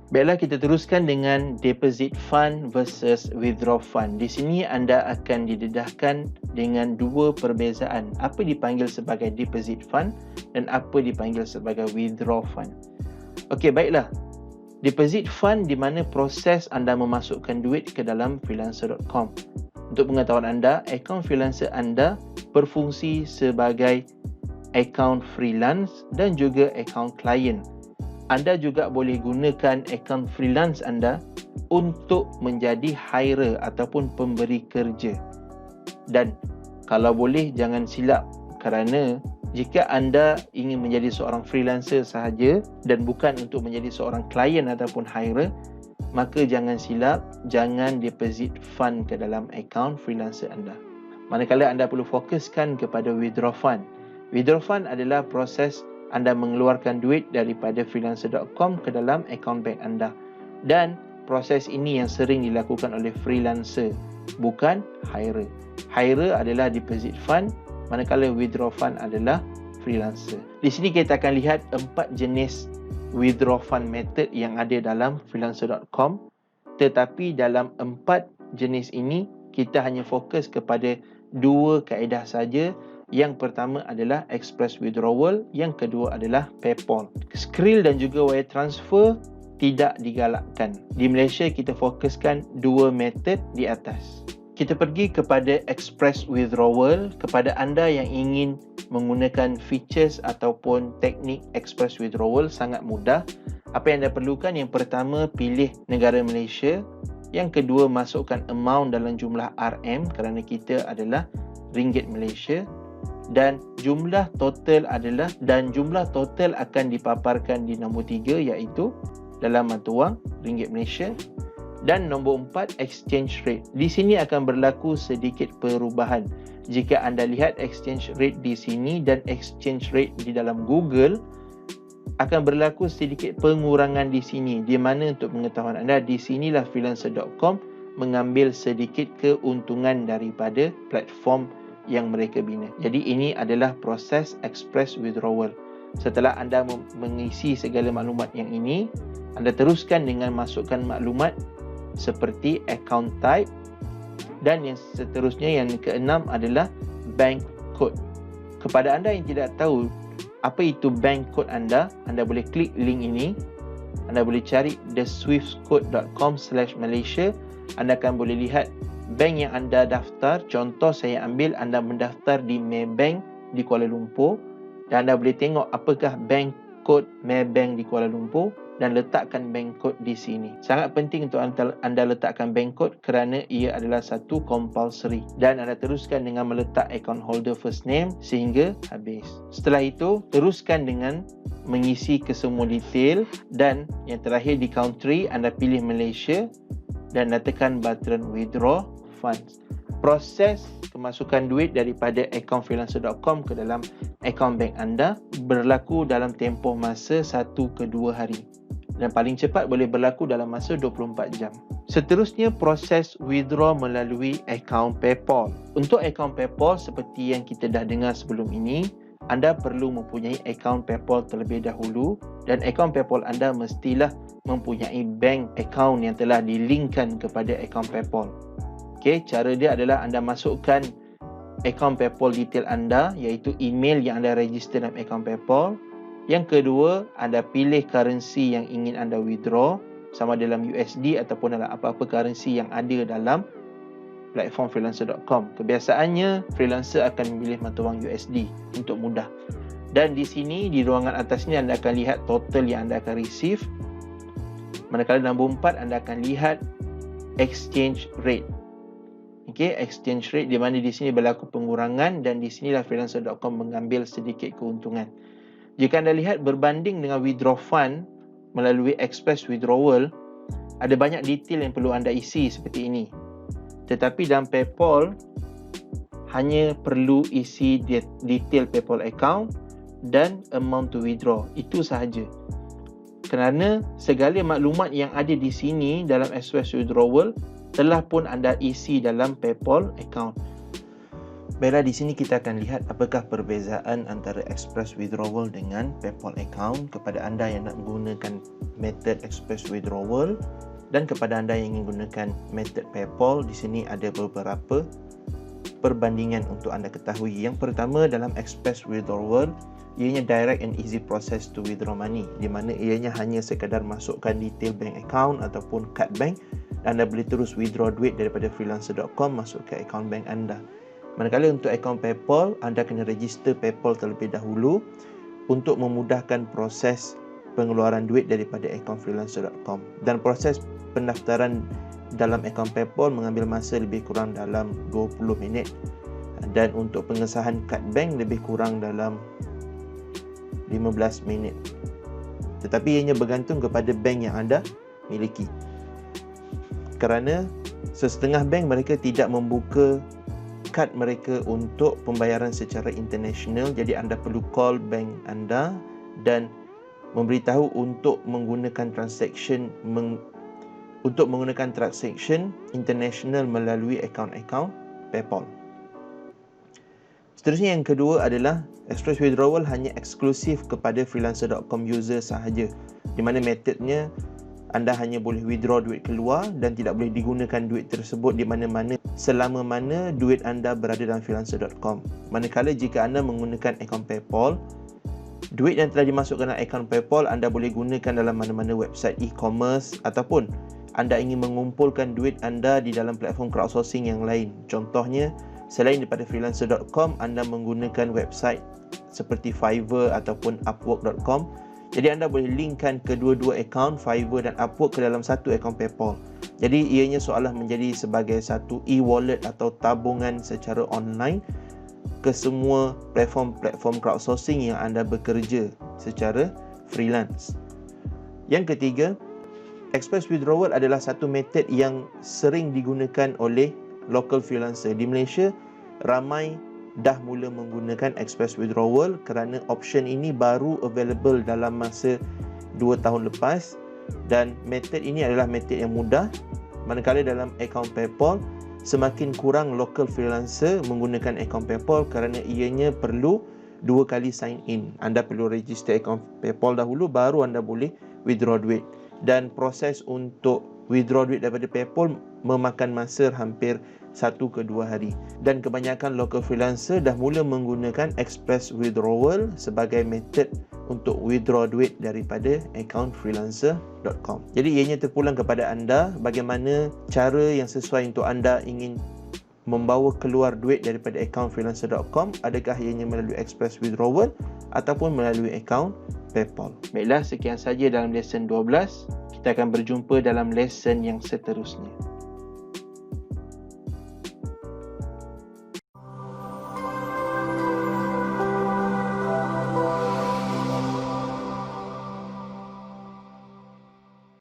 Baiklah, kita teruskan dengan deposit fund versus withdraw fund. Di sini anda akan didedahkan dengan dua perbezaan. Apa dipanggil sebagai deposit fund dan apa dipanggil sebagai withdraw fund. Okey, baiklah. Deposit fund di mana proses anda memasukkan duit ke dalam freelancer.com. Untuk pengetahuan anda, akaun freelancer anda berfungsi sebagai akaun freelance dan juga akaun klien. Anda juga boleh gunakan akaun freelance anda untuk menjadi hirer ataupun pemberi kerja. Dan kalau boleh jangan silap, kerana jika anda ingin menjadi seorang freelancer sahaja dan bukan untuk menjadi seorang klien ataupun hirer, maka jangan silap, jangan deposit fund ke dalam akaun freelancer anda. Manakala anda perlu fokuskan kepada withdraw fund. Withdraw fund adalah proses anda mengeluarkan duit daripada freelancer.com ke dalam akaun bank anda. Dan proses ini yang sering dilakukan oleh freelancer, bukan hirer. Hirer adalah deposit fund, manakala withdraw fund adalah freelancer. Di sini kita akan lihat 4 jenis withdraw fund method yang ada dalam freelancer.com. Tetapi dalam 4 jenis ini, kita hanya fokus kepada 2 kaedah saja. Yang pertama adalah express withdrawal, yang kedua adalah PayPal. Skrill dan juga wire transfer tidak digalakkan. Di Malaysia kita fokuskan 2 method di atas. Kita pergi kepada express withdrawal. Kepada anda yang ingin menggunakan features ataupun teknik express withdrawal, sangat mudah. Apa yang anda perlukan, yang pertama pilih negara Malaysia. Yang kedua, masukkan amount dalam jumlah RM kerana kita adalah ringgit Malaysia. Dan jumlah total akan dipaparkan di nombor 3, iaitu dalam mata wang ringgit Malaysia. Dan nombor 4, exchange rate. Di sini akan berlaku sedikit perubahan. Jika anda lihat exchange rate di sini dan exchange rate di dalam Google, akan berlaku sedikit pengurangan di sini. Di mana untuk pengetahuan anda, di sinilah freelancer.com mengambil sedikit keuntungan daripada platform yang mereka bina. Jadi ini adalah proses express withdrawal. Setelah anda mengisi segala maklumat yang ini, anda teruskan dengan masukkan maklumat seperti account type, dan yang seterusnya, yang keenam adalah bank code. Kepada anda yang tidak tahu apa itu bank code anda boleh klik link ini. Anda boleh cari theswiftcode.com/Malaysia. Anda akan boleh lihat bank yang anda daftar. Contoh saya ambil, anda mendaftar di Maybank di Kuala Lumpur, dan anda boleh tengok apakah bank code Maybank di Kuala Lumpur dan letakkan bank code di sini. Sangat penting untuk anda letakkan bank code kerana ia adalah satu compulsory, dan anda teruskan dengan meletak account holder first name sehingga habis. Setelah itu, teruskan dengan mengisi kesemua detail, dan yang terakhir di country anda pilih Malaysia dan anda tekan button withdraw funds. Proses kemasukan duit daripada akaun freelancer.com ke dalam akaun bank anda berlaku dalam tempoh masa 1 ke 2 hari, dan paling cepat boleh berlaku dalam masa 24 jam. Seterusnya, proses withdraw melalui akaun PayPal. Untuk akaun PayPal, seperti yang kita dah dengar sebelum ini, anda perlu mempunyai akaun PayPal terlebih dahulu, dan akaun PayPal anda mestilah mempunyai bank account yang telah dilinkkan kepada akaun PayPal. Okey, cara dia adalah anda masukkan akaun PayPal detail anda, iaitu email yang anda register dalam akaun PayPal. Yang kedua, anda pilih currency yang ingin anda withdraw, sama dalam USD ataupun dalam apa-apa currency yang ada dalam platform freelancer.com. Kebiasaannya, freelancer akan memilih mata wang USD untuk mudah. Dan di sini, di ruangan atas ini, anda akan lihat total yang anda akan receive. Manakala nombor 4, anda akan lihat exchange rate. Okey, exchange rate, di mana di sini berlaku pengurangan, dan di sinilah freelancer.com mengambil sedikit keuntungan. Jika anda lihat berbanding dengan withdraw fund melalui express withdrawal, ada banyak detail yang perlu anda isi seperti ini. Tetapi dalam PayPal, hanya perlu isi detail PayPal account dan amount to withdraw. Itu sahaja. Kerana segala maklumat yang ada di sini dalam express withdrawal telah pun anda isi dalam PayPal account. Baiklah, di sini kita akan lihat apakah perbezaan antara express withdrawal dengan PayPal account kepada anda yang nak menggunakan method express withdrawal dan kepada anda yang ingin gunakan method PayPal. Di sini ada beberapa perbandingan untuk anda ketahui. Yang pertama, dalam express withdrawal, ianya direct and easy process to withdraw money, di mana ianya hanya sekadar masukkan detail bank account ataupun kad bank dan anda boleh terus withdraw duit daripada freelancer.com masuk ke akaun bank anda. Manakala untuk akaun PayPal, anda kena register PayPal terlebih dahulu untuk memudahkan proses pengeluaran duit daripada akaun freelancer.com. Dan proses pendaftaran dalam akaun PayPal mengambil masa lebih kurang dalam 20 minit. Dan untuk pengesahan kad bank lebih kurang dalam 15 minit. Tetapi ianya bergantung kepada bank yang anda miliki. Kerana sesetengah bank mereka tidak membuka kad mereka untuk pembayaran secara international, jadi anda perlu call bank anda dan memberitahu untuk menggunakan transaction international melalui akaun-akaun PayPal. Seterusnya yang kedua adalah express withdrawal hanya eksklusif kepada freelancer.com user sahaja, di mana metodnya anda hanya boleh withdraw duit keluar dan tidak boleh digunakan duit tersebut di mana-mana selama mana duit anda berada dalam freelancer.com. Manakala jika anda menggunakan akaun PayPal, duit yang telah dimasukkan dalam akaun PayPal anda boleh gunakan dalam mana-mana website e-commerce ataupun anda ingin mengumpulkan duit anda di dalam platform crowdsourcing yang lain. Contohnya, selain daripada freelancer.com, anda menggunakan website seperti Fiverr ataupun Upwork.com. Jadi anda boleh linkkan kedua-dua akaun Fiverr dan Upwork ke dalam satu akaun PayPal. Jadi ianya seolah menjadi sebagai satu e-wallet atau tabungan secara online ke semua platform crowdsourcing yang anda bekerja secara freelance. Yang ketiga, express withdrawal adalah satu metod yang sering digunakan oleh local freelancer. Di Malaysia, ramai dah mula menggunakan express withdrawal kerana option ini baru available dalam masa 2 tahun lepas dan metod ini adalah metod yang mudah. Manakala dalam akaun PayPal, semakin kurang local freelancer menggunakan akaun PayPal kerana ianya perlu 2 kali sign in. Anda perlu register akaun PayPal dahulu baru anda boleh withdraw duit, dan proses untuk withdraw duit daripada PayPal memakan masa hampir 1 ke 2 hari. Dan kebanyakan local freelancer dah mula menggunakan express withdrawal sebagai metod untuk withdraw duit daripada akaun freelancer.com. Jadi ianya terpulang kepada anda bagaimana cara yang sesuai untuk anda ingin membawa keluar duit daripada akaun freelancer.com. Adakah ianya melalui express withdrawal ataupun melalui akaun PayPal. Baiklah, sekian saja dalam lesson 12. Kita akan berjumpa dalam lesson yang seterusnya.